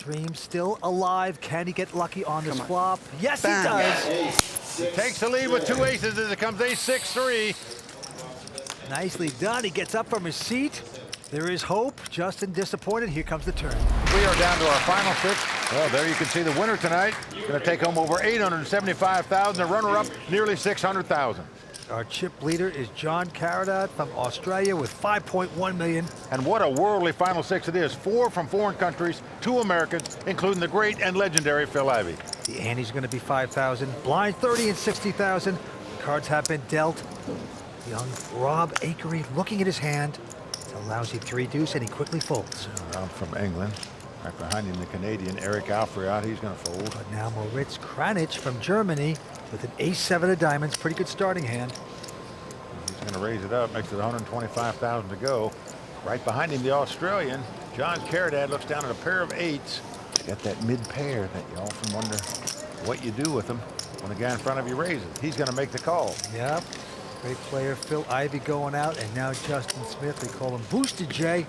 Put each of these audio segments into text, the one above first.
Dream still alive. Can he get lucky on this flop? Yes, he does. He takes the lead with 2 aces as it comes ace 6-3. Nicely done. He gets up from his seat. There is hope. Justin disappointed. Here comes the turn. We are down to our final 6. Well, there you can see the winner tonight. Going to take home over $875,000. The runner-up nearly $600,000. Our chip leader is John Caridad from Australia with $5.1 million. And what a worldly final 6 it is. 4 from foreign countries, 2 Americans, including the great and legendary Phil Ivey. The ante's going to be $5,000. Blind 30 and $60,000. Cards have been dealt. Young Rob Akery looking at his hand. It's a lousy 3-deuce, and he quickly folds. Around from England. Right behind him, the Canadian Eric Afriat. He's going to fold. But now Moritz Kranich from Germany with an ace-7 of diamonds. Pretty good starting hand. He's going to raise it up. Makes it $125,000 to go. Right behind him, the Australian John Caridad looks down at a pair of 8s. Got that mid-pair that you often wonder what you do with them when the guy in front of you raises. He's going to make the call. Yep. Great player Phil Ivey going out, and now Justin Smith. They call him Boosted J.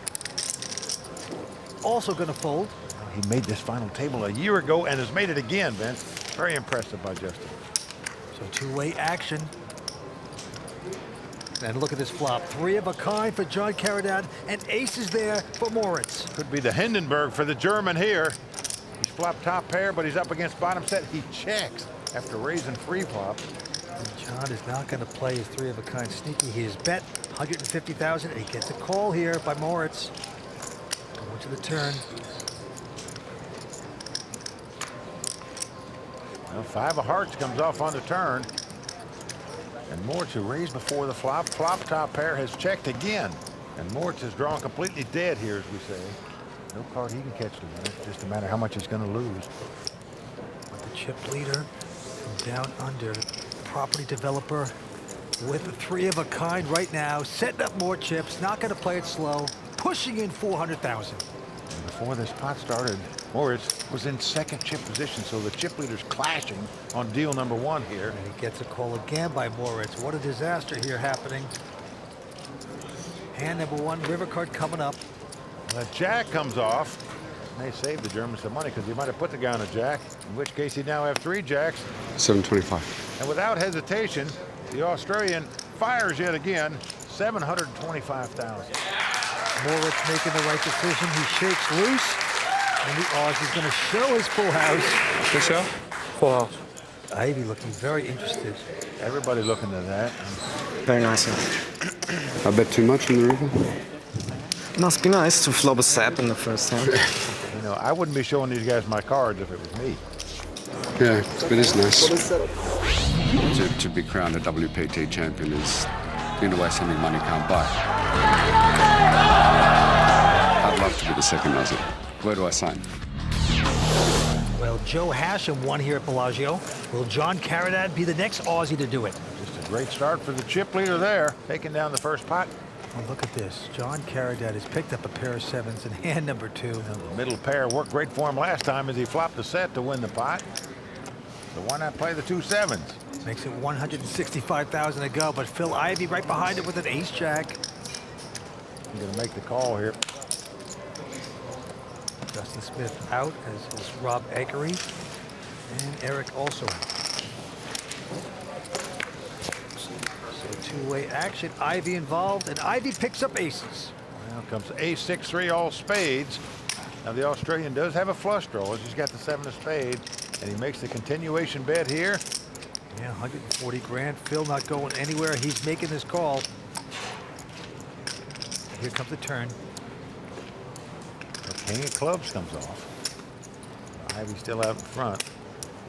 Also going to fold. He made this final table a year ago and has made it again, Vince. Very impressive by Justin. So two-way action. And look at this flop. 3 of a kind for John Caridad, and aces there for Moritz. Could be the Hindenburg for the German here. He's flopped top pair, but he's up against bottom set. He checks after raising free flop. And John is not going to play his 3 of a kind sneaky. He has bet $150,000, and he gets a call here by Moritz. Going to the turn. Well, 5 of hearts comes off on the turn. And Moritz, who raised before the flop top pair, has checked again. And Moritz is drawn completely dead here, as we say. No card he can catch to win it. Just a matter how much he's going to lose. But the chip leader from down under, property developer with a 3 of a kind right now, setting up more chips, not going to play it slow, pushing in $400,000. Before this pot started, Moritz was in 2nd chip position, so the chip leader's clashing on deal number 1 here. And he gets a call again by Moritz. What a disaster here happening. Hand number 1, river card coming up. The jack comes off. May save the German some money because he might have put the guy on a jack, in which case he'd now have 3 jacks. 725. And without hesitation, the Australian fires yet again, $725,000. Moritz making the right decision. He shakes loose, and the Aussie's going to show his full house. Good show? Full house. Ivey looking very interested. Everybody looking at that. Very nice. I bet too much on the river. Must be nice to flop a sap in the first hand. You know, I wouldn't be showing these guys my cards if it was me. Yeah, it is nice. To be crowned a WPT champion is, in a way, something money can't buy. I'd love to be the second Aussie. Where do I sign? Well, Joe Hashem won here at Bellagio. Will John Caridad be the next Aussie to do it? Just a great start for the chip leader there, taking down the first pot. Oh, look at this. John Caridad has picked up a pair of 7s in hand number 2. The middle pair worked great for him last time as he flopped the set to win the pot. So why not play the 2 7s? Makes it $165,000 to go, but Phil Ivey right behind it with an ace-jack. I'm going to make the call here. Justin Smith out, as is Rob Akery, and Eric also out. So two-way action, Ivey involved, and Ivey picks up aces. Now comes ace 6-3 all spades. Now the Australian does have a flush draw as he's got the 7 of spades, and he makes the continuation bet here. Yeah, 140 grand. Phil not going anywhere. He's making this call. Here comes the turn. The king of clubs comes off. Ivey still out in front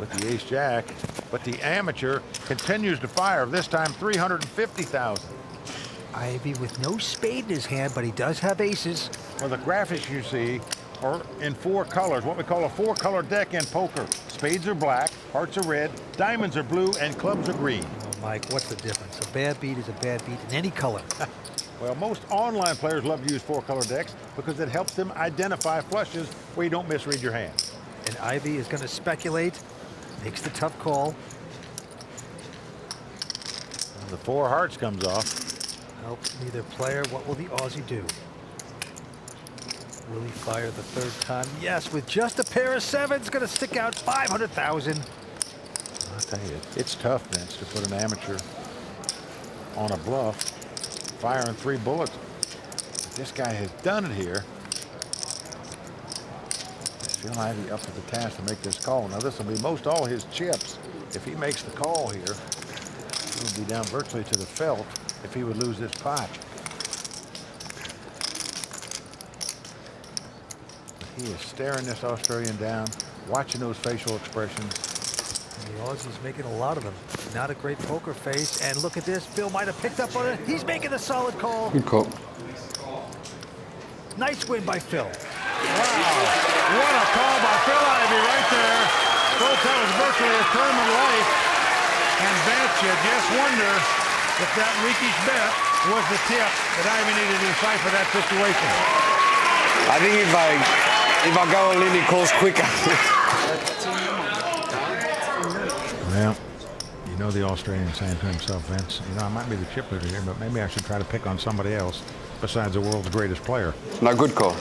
with the ace jack, but the amateur continues to fire. This time 350,000. Ivey with no spade in his hand, but he does have aces. Well, the graphics you see are in 4 colors, what we call a 4-color deck in poker. Spades are black, hearts are red, diamonds are blue, and clubs are green. Oh, Mike, what's the difference? A bad beat is a bad beat in any color. Well, most online players love to use 4-color decks because it helps them identify flushes where you don't misread your hand. And Ivey is going to speculate, makes the tough call. And the 4 hearts comes off. Helps neither player. What will the Aussie do? Will he fire the third time? Yes, with just a pair of sevens, gonna stick out 500,000. I'll tell you, it's tough, Vince, to put an amateur on a bluff, firing 3 bullets. This guy has done it here. Phil Ivey up to the task to make this call. Now this will be most all his chips. If he makes the call here, he would be down virtually to the felt if he would lose this pot. He is staring this Australian down, watching those facial expressions. And the Aussie's making a lot of them. Not a great poker face. And look at this. Phil might have picked up on it. He's making a solid call. Good call. Nice win by Phil. Wow, what a call by Phil Ivey right there. Folks, that was virtually a term of life. And Vince, you just wonder if that weakish bet was the tip that Ivey needed to decipher that situation. I think if I go all in, he calls quicker. Well, you know the Australian saying to himself, Vince, you know, I might be the chip leader here, but maybe I should try to pick on somebody else besides the world's greatest player. No, good call.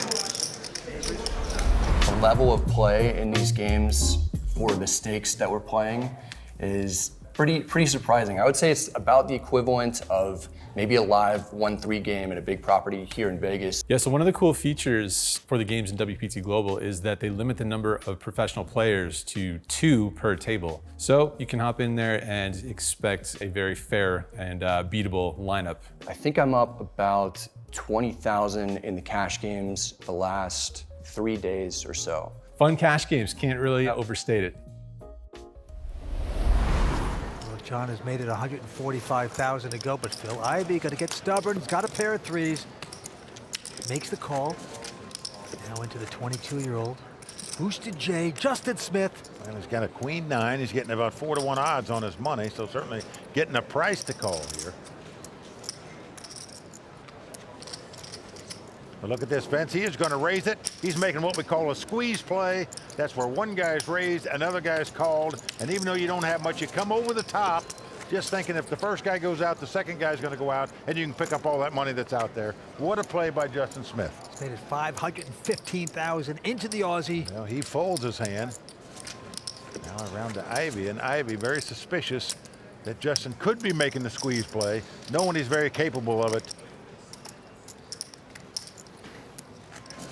The level of play in these games for the stakes that we're playing is pretty surprising. I would say it's about the equivalent of maybe a live 1-3 game at a big property here in Vegas. Yeah, so one of the cool features for the games in WPT Global is that they limit the number of professional players to 2 per table. So you can hop in there and expect a very fair and beatable lineup. I think I'm up about 20,000 in the cash games the last 3 days or so. Fun cash games, can't really overstate it. John has made it 145,000 to go, but Phil Ivey gonna get stubborn. He's got a pair of 3s. Makes the call. Now into the 22-year-old. Boosted J, Justin Smith. And he's got a queen 9. He's getting about 4-to-1 odds on his money, so certainly getting a price to call here. But look at this, Vince. He is going to raise it. He's making what we call a squeeze play. That's where one guy's raised, another guy's called, and even though you don't have much, you come over the top, just thinking if the first guy goes out, the second guy's going to go out, and you can pick up all that money that's out there. What a play by Justin Smith. He's made it 515,000 into the Aussie. Well, he folds his hand. Now around to Ivey, and Ivey very suspicious that Justin could be making the squeeze play, knowing he's very capable of it.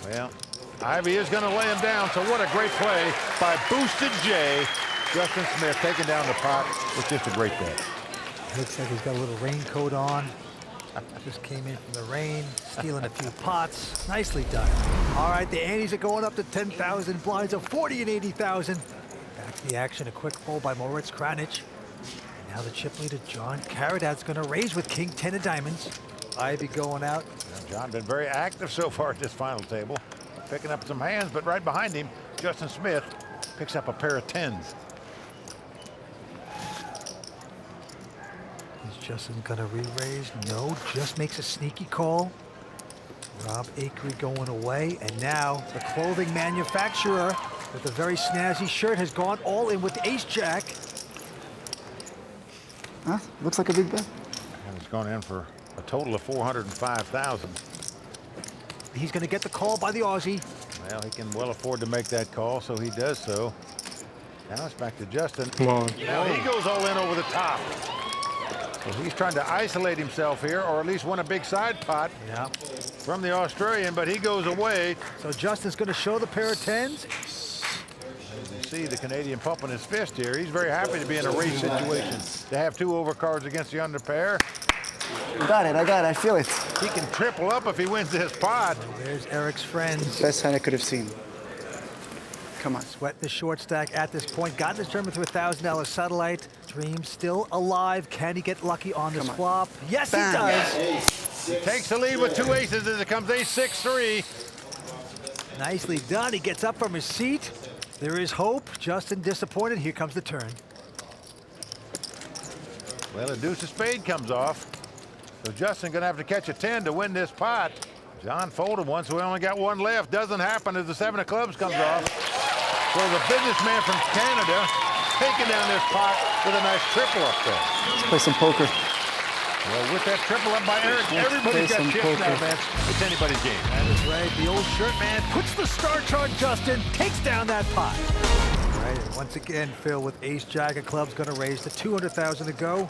Well, Ivey is going to lay him down, so what a great play by Boosted J. Justin Smith taking down the pot with just a great bet. Looks like he's got a little raincoat on. Just came in from the rain, stealing a few pots. Nicely done. All right, the antes are going up to 10,000, blinds of 40 and 80,000. Back to the action, a quick fold by Moritz Kranich. And now the chip leader, John Caridad's going to raise with King 10 of diamonds. Ivey going out. John been very active so far at this final table, picking up some hands, but right behind him, Justin Smith picks up a pair of 10s. Is Justin gonna re-raise? No, just makes a sneaky call. Rob Akery going away, and now the clothing manufacturer with a very snazzy shirt has gone all in with ace-jack. Huh? Looks like a big bet. And he's gone in for a total of 405,000. He's going to get the call by the Aussie. Well, he can well afford to make that call, so he does so. Now it's back to Justin. Come on. Now he goes all in over the top. So he's trying to isolate himself here, or at least win a big side pot from the Australian, but he goes away. So Justin's going to show the pair of 10s. As you see the Canadian pumping his fist here, he's very happy to be in a race situation. To have 2 overcards against the under pair. I got it, I feel it. He can triple up if he wins this pot. There's Eric's friends. Best hand I could have seen. Come on. Sweat the short stack at this point. Got this tournament through $1,000 satellite. Dream still alive. Can he get lucky on this flop? Yes, Bam. he does. He takes the lead with 2 aces as it comes ace-6-3. Nicely done. He gets up from his seat. There is hope. Justin disappointed. Here comes the turn. Well, a deuce of spade comes off. So Justin gonna have to catch a 10 to win this pot. John folded one, so we only got 1 left. Doesn't happen as the 7 of clubs comes off. So the businessman from Canada taking down this pot with a nice triple up there. Let's play some poker. Well, with that triple up by Eric, everybody's got chips now, man. It's anybody's game. That is right. The old shirt man puts the starch on Justin, takes down that pot. All right, and once again, Phil with Ace Jack of clubs going to raise the 200,000 to go.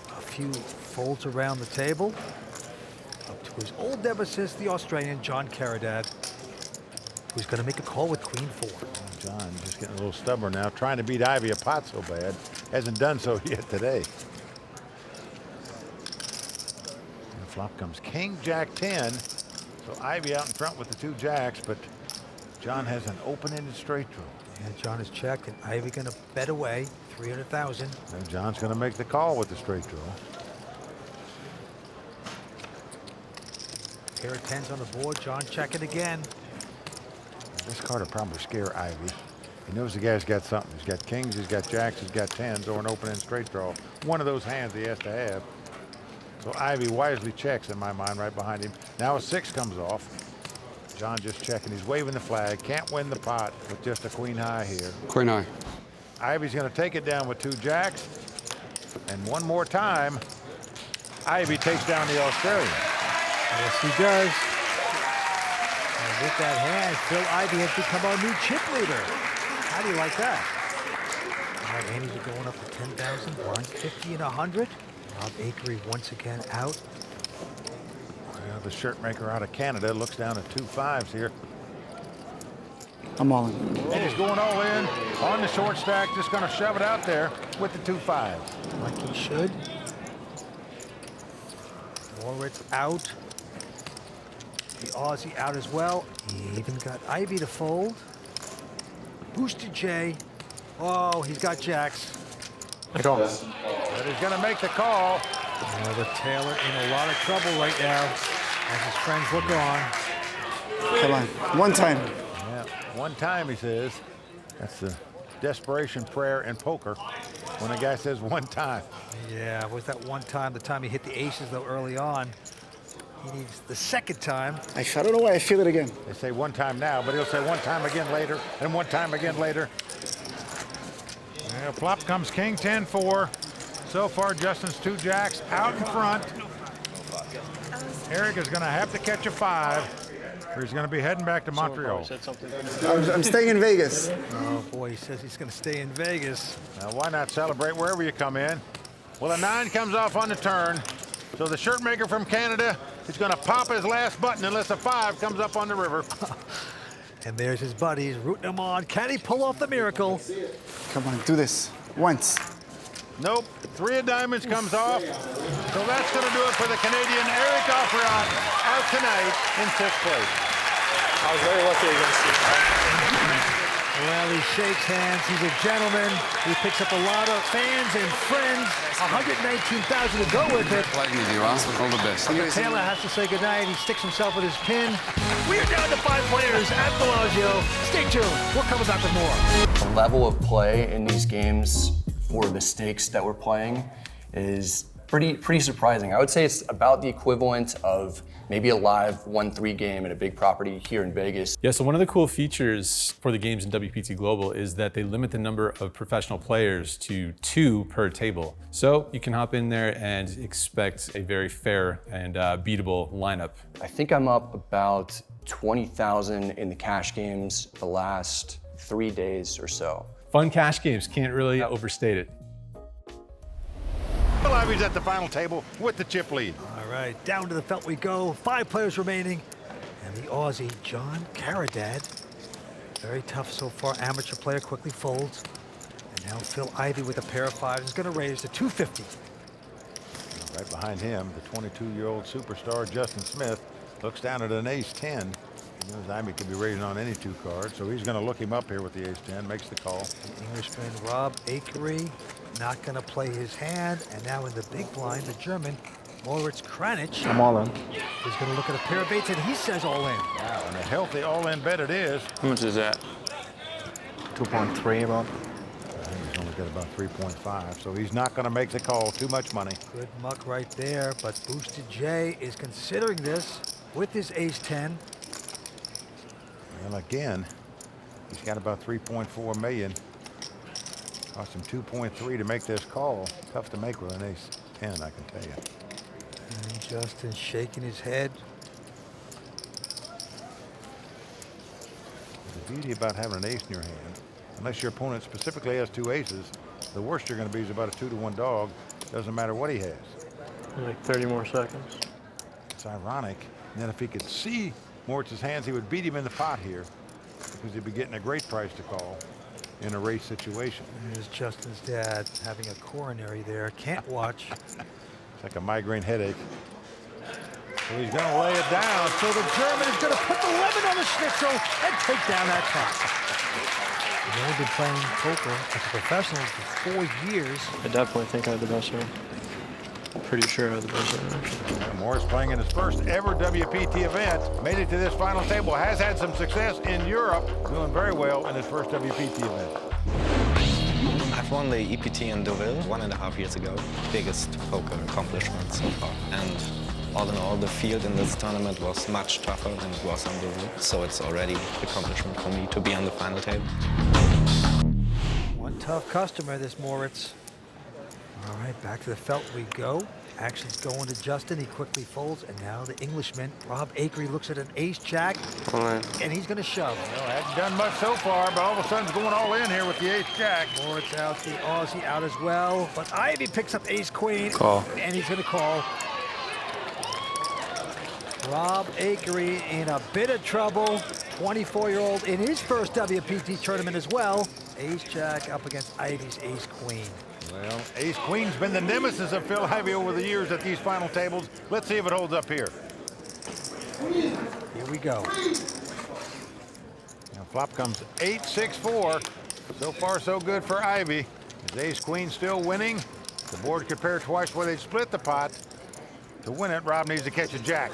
A few folds around the table. Up to his old nemesis, the Australian John Caridad, who's going to make a call with Queen 4. John just getting a little stubborn now, trying to beat Ivey a pot so bad. Hasn't done so yet today. Flop comes King, Jack 10. So Ivey out in front with the 2 jacks, but John has an open-ended straight draw. And John is checked, and Ivey going to bet away 300,000. And John's going to make the call with the straight draw. Pair of 10s on the board. John checking again. This card will probably scare Ivey. He knows the guy's got something. He's got kings, he's got jacks, he's got 10s, or an open-end straight draw. One of those hands he has to have. So Ivey wisely checks, in my mind, right behind him. Now a 6 comes off. John just checking. He's waving the flag. Can't win the pot with just a queen high here. Queen high. Ivey's going to take it down with 2 jacks. And one more time, Ivey takes down the Australian. Yes, he does. And with that hand, Phil Ivey has become our new chip leader. How do you like that? All right, Annie's are going up to 10,000. Blinds 50 and 100. Rob Akery once again out. Well, the shirt maker out of Canada looks down at 2 5s here. I'm all in. And he's going all in on the short stack, just going to shove it out there with the 2 5s. Like he should. Moritz out. The Aussie out as well. He even got Ivey to fold. Boosted J. Oh, he's got jacks. But he's going to make the call. The Taylor in a lot of trouble right now as his friends look on. Come on, one time. Yeah, one time, he says. That's the desperation prayer in poker when a guy says one time. Yeah, was that one time, the time he hit the aces though early on. He needs the second time. I don't know why I feel it again. They say one time now, but he'll say one time again later, and one time again later. Yeah, flop comes King 10-4. So far, Justin's 2 jacks out in front. Eric is going to have to catch a 5, or he's going to be heading back to Montreal. I'm staying in Vegas. Oh boy, he says he's going to stay in Vegas. Now, why not celebrate wherever you come in? Well, a 9 comes off on the turn. So the shirt maker from Canada is going to pop his last button unless a 5 comes up on the river. And there's his buddies rooting him on. Can he pull off the miracle? Come on, do this. Once. Nope. 3 of diamonds comes off. So that's going to do it for the Canadian Eric Afriat out tonight in 6th place. I was very lucky against you. Well, he shakes hands. He's a gentleman. He picks up a lot of fans and friends. 119,000 to go with it. Playing with you, huh? All the best. Taylor has to say goodnight. He sticks himself with his pin. We're down to 5 players at Bellagio. Stay tuned. We're coming back with more. The level of play in these games for the stakes that we're playing is pretty surprising. I would say it's about the equivalent of maybe a live 1-3 game at a big property here in Vegas. Yeah, so one of the cool features for the games in WPT Global is that they limit the number of professional players to 2 per table. So you can hop in there and expect a very fair and beatable lineup. I think I'm up about 20,000 in the cash games the last 3 days or so. Fun cash games, can't really overstate it. Well, Ivey's at the final table with the chip lead. All right, down to the felt we go. 5 players remaining. And the Aussie, John Caridad. Very tough so far. Amateur player quickly folds. And now Phil Ivey with a pair of 5s is going to raise to 250. Right behind him, the 22-year-old superstar Justin Smith looks down at an ace-10. He knows Ivey could be raising on any 2 cards, so he's going to look him up here with the ace-10, makes the call. The Englishman, Rob Akery, not going to play his hand. And now in the big blind, the German, Moritz Kranich. I'm all in. He's going to look at a pair of 8s, and he says all in. Wow, and a healthy all-in bet it is. How much is that? 2.3 about. He's only got about 3.5, so he's not going to make the call. Too much money. Good muck right there, but Boosted J is considering this with his ace-10. Well, again, he's got about 3.4 million. Cost him 2.3 to make this call. Tough to make with an 10, I can tell you. And Justin shaking his head. The beauty about having an ace in your hand, unless your opponent specifically has 2 aces, the worst you're going to be is about a 2-to-1 dog. Doesn't matter what he has. Like 30 more seconds. It's ironic. And then if he could see Moritz's hands, he would beat him in the pot here because he'd be getting a great price to call in a race situation. There's Justin's dad having a coronary there. Can't watch. It's like a migraine headache. So he's going to lay it down. So the German is going to put the lemon on the schnitzel and take down that pot. He's only been playing poker as a professional for 4 years. I definitely think I had the best hand. Pretty sure I had the best hand. Morris playing in his first ever WPT event. Made it to this final table. Has had some success in Europe. Doing very well in his first WPT event. I've won the EPT in Deauville 1.5 years ago. Biggest poker accomplishment so far. And all in all, the field in this tournament was much tougher than it was on Deauville. So it's already an accomplishment for me to be on the final table. One tough customer, this Moritz. All right, back to the felt we go. Action's going to Justin. He quickly folds, and now the Englishman, Rob Akery, looks at an ace-jack, and he's going to shove. Well, hasn't done much so far, but all of a sudden he's going all in here with the ace-jack. Moritz out, the Aussie out as well, but Ivey picks up ace-queen. Call. And he's going to call. Rob Akery in a bit of trouble. 24-year-old in his first WPT tournament as well. Ace-jack up against Ivey's ace-queen. Well, ace-queen's been the nemesis of Phil Ivey over the years at these final tables. Let's see if it holds up here. Here we go. Now flop comes 8-6-4. So far, so good for Ivey. Is ace-queen still winning? The board could pair twice where they split the pot. To win it, Rob needs to catch a jack.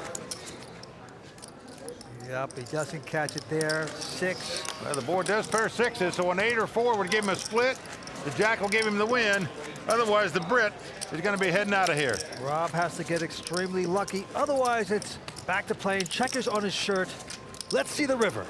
Yep, he doesn't catch it there. 6. Well, the board does pair 6s, so an 8 or 4 would give him a split. The jack will give him the win. Otherwise, the Brit is going to be heading out of here. Rob has to get extremely lucky. Otherwise, it's back to playing checkers on his shirt. Let's see the river.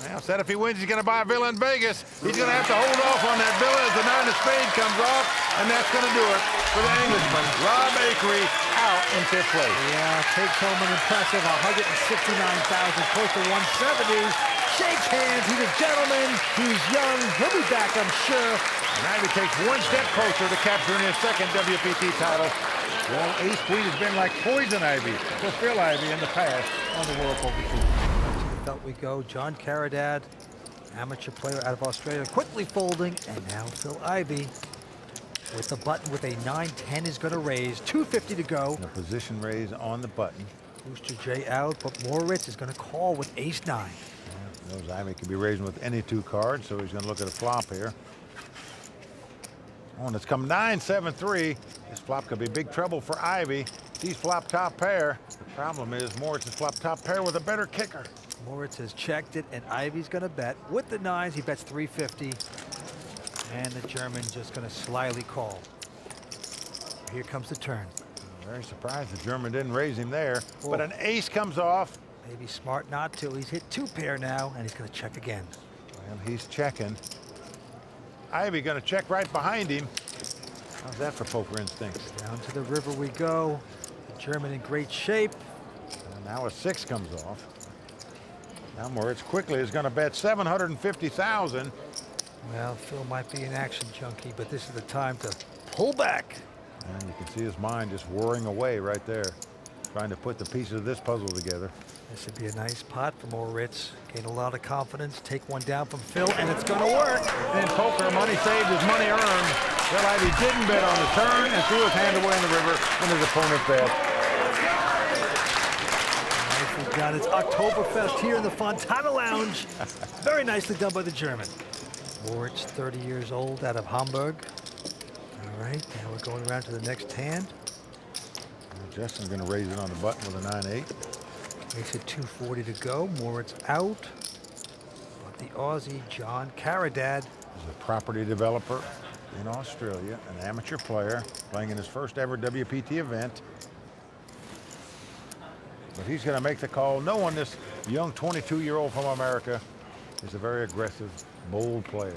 Well, said if he wins, he's going to buy a villa in Vegas. He's going to have to hold off on that villa as the 9 of spades comes off, and that's going to do it for the Englishman. Rob Akery out in 5th place. Yeah, takes home an impressive 169,000, close to 170. Shakes hands. He's a gentleman. He's young. He'll be back, I'm sure. And Ivey takes one step closer to capturing his second WPT title. Well, ace-queen has been like poison ivy for Phil Ivey in the past on the World Poker Tour. Felt we go. John Caridad, amateur player out of Australia, quickly folding, and now Phil Ivey with the button with a 9-10 is going to raise. 250 to go. And a position raise on the button. Booster J out, but Moritz is going to call with ace-9. Yeah, knows Ivey can be raising with any 2 cards, so he's going to look at a flop here. Oh, and it's come 9-7-3. This flop could be big trouble for Ivey. He's flop top pair. The problem is Moritz is flop top pair with a better kicker. Moritz has checked it, and Ivey's going to bet. With the 9s, he bets 350. And the German just going to slyly call. Here comes the turn. I'm very surprised the German didn't raise him there. Oh. But an ace comes off. Maybe smart not to. He's hit 2 pair now, and he's going to check again. Well, he's checking. Ivey going to check right behind him. How's that for poker instincts? Down to the river we go. The German in great shape. And now a 6 comes off. Now Moritz quickly is going to bet 750,000. Well, Phil might be an action junkie, but this is the time to pull back. And you can see his mind just whirring away right there, trying to put the pieces of this puzzle together. This would be a nice pot for Moritz. Gain a lot of confidence, take one down from Phil, and it's going to work. In poker, money saved is money earned. Phil Ivey didn't bet on the turn and threw his hand away in the river when his opponent bet. Nicely done. It's Oktoberfest here in the Fontana Lounge. Very nicely done by the German. Moritz, 30 years old, out of Hamburg. All right, now we're going around to the next hand. Justin's going to raise it on the button with a 9-8. Makes it 240 to go. Moritz out. But the Aussie, John Caridad, is a property developer in Australia, an amateur player, playing in his first ever WPT event. But he's going to make the call, knowing this young 22-year-old from America is a very aggressive, bold player.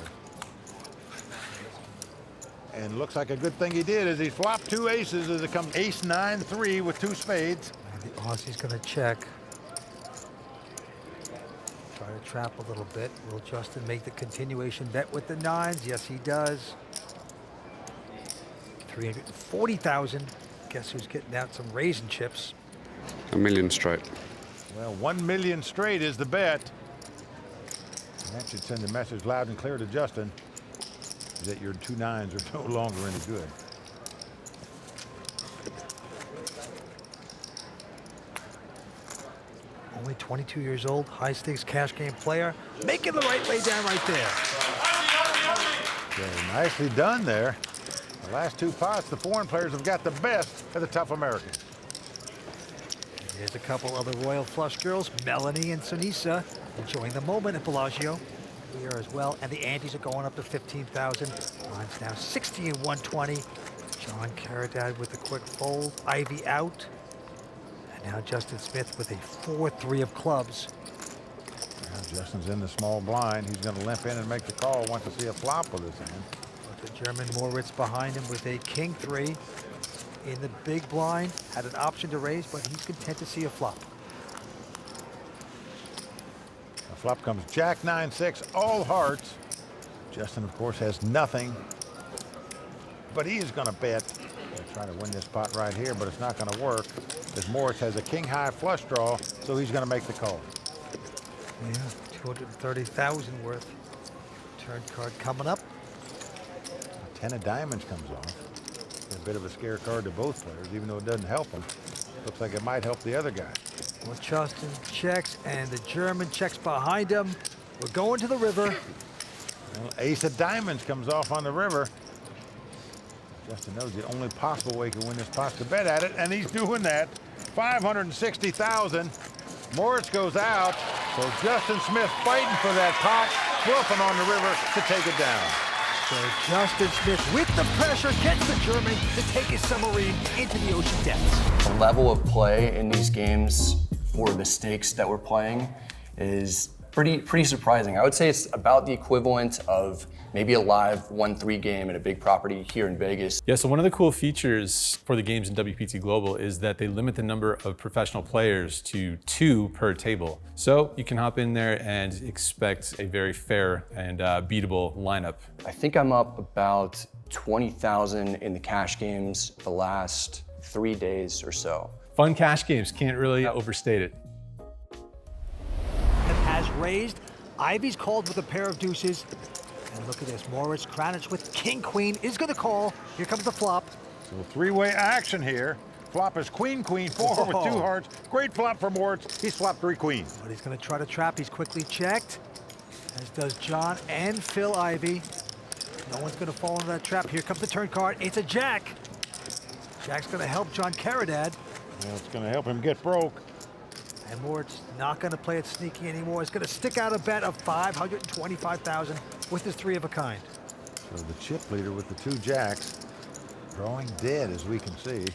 And looks like a good thing he did, as he flopped 2 aces as it comes ace 9-3 with 2 spades. And the Aussie's going to check. Try to trap a little bit. Will Justin make the continuation bet with the 9s? Yes, he does. 340,000. Guess who's getting out some raisin chips? $1 million straight. Well, 1 million straight is the bet. And that should send a message loud and clear to Justin that your 2 9s are no longer any good. Only 22 years old, high stakes cash game player, making the right lay down right there. Okay, nicely done there. The last 2 pots, the foreign players have got the best of the tough Americans. Here's a couple other Royal Flush girls, Melanie and Sunisa, enjoying the moment at Bellagio. Here as well, and the antes are going up to 15,000. Line's now 60 and 120. John Caridad with a quick fold. Ivey out. And now Justin Smith with a 4-3 of clubs. Now Justin's in the small blind. He's going to limp in and make the call. Wants to see a flop with his hand. But the German Moritz behind him with a king 3 in the big blind. Had an option to raise, but he's content to see a flop. The flop comes jack 9-6, all hearts. Justin, of course, has nothing, but he is going to bet. He'll try to win this pot right here, but it's not going to work, because Moritz has a king high flush draw, so he's going to make the call. Yeah, 230,000 worth. Turn card coming up. 10 of diamonds comes off. A bit of a scare card to both players, even though it doesn't help them. Looks like it might help the other guy. Well, Justin checks, and the German checks behind him. We're going to the river. Well, ace of diamonds comes off on the river. Justin knows the only possible way he can win this pot is to bet at it, and he's doing that. 560,000. Moritz goes out, so Justin Smith fighting for that pot, bluffing on the river to take it down. So Justin Smith, with the pressure, gets the German to take his submarine into the ocean depths. The level of play in these games, or the stakes that we're playing, is pretty surprising. I would say it's about the equivalent of maybe a live 1-3 game at a big property here in Vegas. Yeah, so one of the cool features for the games in WPT Global is that they limit the number of professional players to 2 per table. So you can hop in there and expect a very fair and beatable lineup. I think I'm up about 20,000 in the cash games the last 3 days or so. Fun cash games, can't really overstate it. Has raised. Ivey's called with a pair of deuces. And look at this, Moritz Kranich with king-queen is going to call. Here comes the flop. So 3-way action here. Flop is queen-queen, 4 with 2 hearts. Great flop for Moritz. He's flopped 3 queens. But he's going to try to trap. He's quickly checked, as does John and Phil Ivey. No one's going to fall into that trap. Here comes the turn card. It's a jack. Jack's going to help John Caridad. Well, it's going to help him get broke. And Moritz not going to play it sneaky anymore. He's going to stick out a bet of 525,000 with his 3 of a kind. So the chip leader with the 2 jacks, drawing dead as we can see.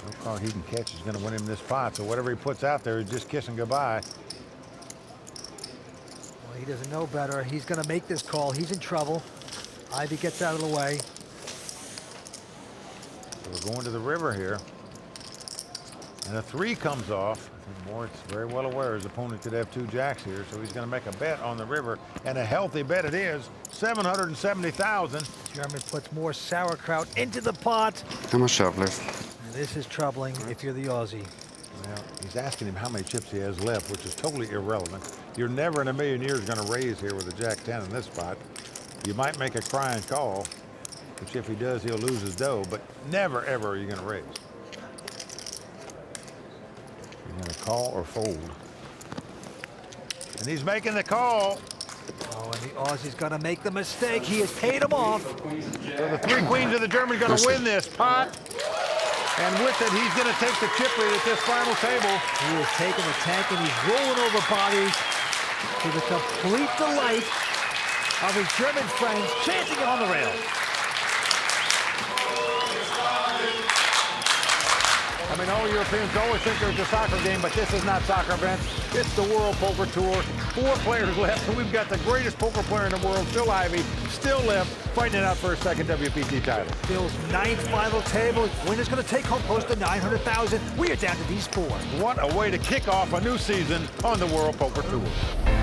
No card he can catch is going to win him this pot. So whatever he puts out there is just kissing goodbye. Well, he doesn't know better. He's going to make this call. He's in trouble. Ivey gets out of the way. So we're going to the river here. And a 3 comes off. I think Moritz very well aware his opponent could have 2 jacks here, so he's going to make a bet on the river, and a healthy bet it is. 770,000. German puts more sauerkraut into the pot. How much shove left? And this is troubling if you're the Aussie. Well, he's asking him how many chips he has left, which is totally irrelevant. You're never in a million years going to raise here with a jack 10 in this spot. You might make a crying call, which if he does, he'll lose his dough, but never, ever are you going to raise. You're going to call or fold. And he's making the call. Oh, and the Aussie's going to make the mistake. He has paid him off. So the 3 queens of the German going to win this pot. And with it, he's going to take the chip lead at this final table. He is taking the tank and he's rolling over bodies to the complete delight of his German friends chanting on the rail. mean, all Europeans always think there's a soccer game, but this is not soccer, Vince. It's the World Poker Tour. 4 players left, and we've got the greatest poker player in the world, Phil Ivey, still left, fighting it out for a second WPT title. Phil's 9th final table. Winner's going to take home close to $900,000. We are down to these 4. What a way to kick off a new season on the World Poker Tour.